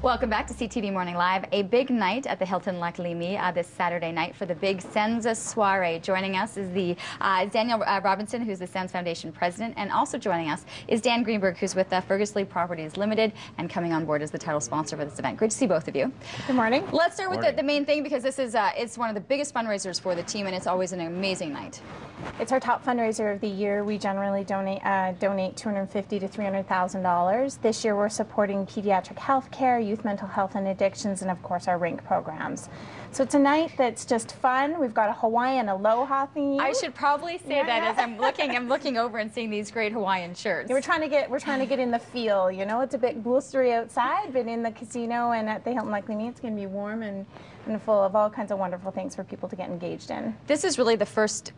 Welcome back to CTV Morning Live. A big night at the Hilton Lakalimi this Saturday night for the big Sens Soiree. Joining us is the Daniel Robinson, who's the Sens Foundation president, and also joining us is Dan Greenberg, who's with Ferguslea Properties Limited and coming on board as the title sponsor for this event. Great to see both of you. Good morning. Let's start with the main thing, because this is it's one of the biggest fundraisers for the team, and it's always an amazing night. It's our top fundraiser of the year. We generally donate $250,000 to $300,000. This year we're supporting pediatric health care, youth mental health and addictions, and of course our rink programs. So it's a night that's just fun. We've got a Hawaiian Aloha theme. I should probably say that as I'm looking over and seeing these great Hawaiian shirts. Yeah, we're trying to get in the feel. You know, it's a bit blustery outside, but in the casino and at the Hilton Lakalimi, it's going to be warm and full of all kinds of wonderful things for people to get engaged in. This is really the first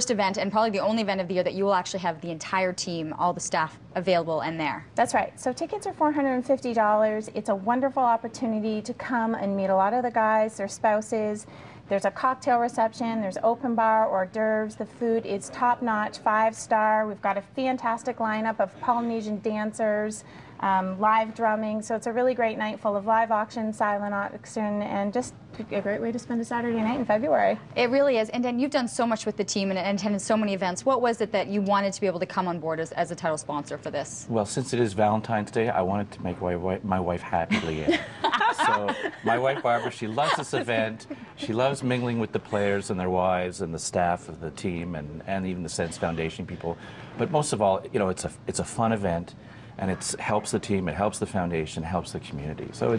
event, and probably the only event of the year that you will actually have the entire team, all the staff available and there. That's right. So tickets are $450. It's a wonderful opportunity to come and meet a lot of the guys, their spouses. There's a cocktail reception, there's open bar, hors d'oeuvres. The food is top-notch, 5-star. We've got a fantastic lineup of Polynesian dancers, live drumming. So it's a really great night full of live auction, silent auction, and just a great way to spend a Saturday night in February. It really is. And Dan, you've done so much with the team and attended so many events. What was it that you wanted to be able to come on board as a title sponsor for this? Well, since it is Valentine's Day, I wanted to make my wife happy, Leanne. So my wife Barbara, she loves this event. She loves mingling with the players and their wives and the staff of the team and even the Sens Foundation people. But most of all, you know, it's a fun event. And it helps the team, it helps the foundation, it helps the community. So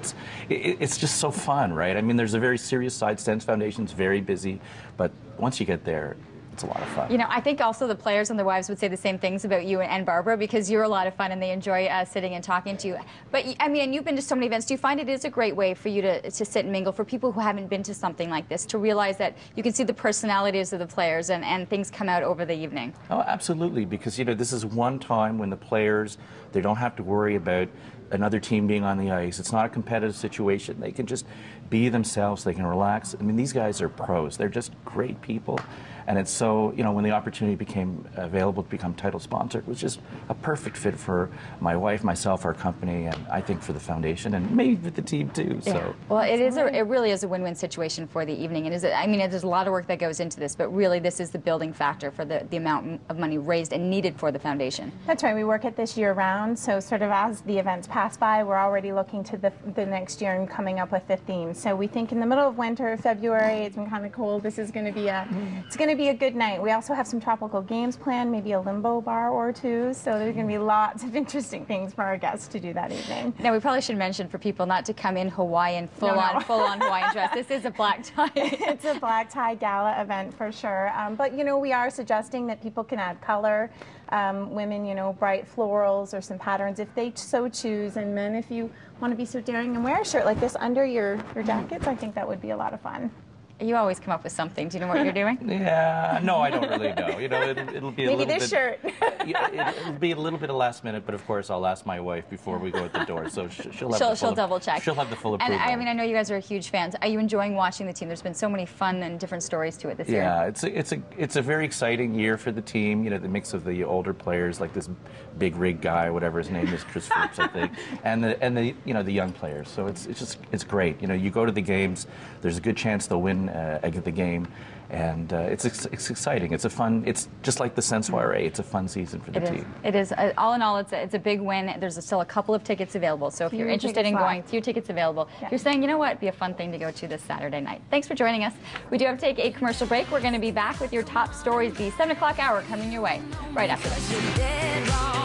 it's just so fun, right? I mean, there's a very serious side. Sens Foundation's very busy, but once you get there, it's a lot of fun. You know, I think also the players and their wives would say the same things about you and Barbara, because you're a lot of fun and they enjoy sitting and talking to you. But I mean, and you've been to so many events. Do you find it is a great way for you to sit and mingle for people who haven't been to something like this, to realize that you can see the personalities of the players and things come out over the evening? Oh, absolutely, because, you know, this is one time when the players, they don't have to worry about another team being on the ice. It's not a competitive situation. They can just be themselves. They can relax. I mean, these guys are pros. They're just great people. And it's so, you know, when the opportunity became available to become title sponsor, it was just a perfect fit for my wife, myself, our company, and I think for the foundation, and maybe with the team too. Yeah. So, well, it really is a win-win situation for the evening. And I mean, there's a lot of work that goes into this, but really this is the building factor for the amount of money raised and needed for the foundation. That's right. We work at this year-round, so sort of as the events pass by, we're already looking to the next year and coming up with the theme. So we think in the middle of winter, February, it's been kind of cold. This is going to be a good night. We also have some tropical games planned, maybe a limbo bar or two, so there's going to be lots of interesting things for our guests to do that evening. Now, we probably should mention for people not to come in Hawaiian, full-on Hawaiian dress. This is a black tie. It's a black tie gala event for sure, but you know, we are suggesting that people can add color. Women, you know, bright florals or some patterns if they so choose, and men, if you want to be so daring and wear a shirt like this under your jackets, I think that would be a lot of fun. You always come up with something. Do you know what you're doing? yeah, no, I don't really know. You know, it'll be a maybe little this bit. Shirt. It'll be a little bit of last minute, but of course I'll ask my wife before we go at the door, so she'll double check. She'll have the full approval. And I mean, I know you guys are huge fans. Are you enjoying watching the team? There's been so many fun and different stories to it this year. Yeah, it's a very exciting year for the team. You know, the mix of the older players, like this big rig guy, whatever his name is, Chris Phillips, I think, and the you know, the young players. So it's great. You know, you go to the games, there's a good chance they'll win the game. And it's exciting. It's just like the Sens Soiree. It's a fun season for the team. It is. All in all, it's a big win. There's still a couple of tickets available. So if you're interested in going, few tickets available. Yeah. You're saying, you know what, it'd be a fun thing to go to this Saturday night. Thanks for joining us. We do have to take a commercial break. We're going to be back with your top stories, the 7 o'clock hour coming your way right after this.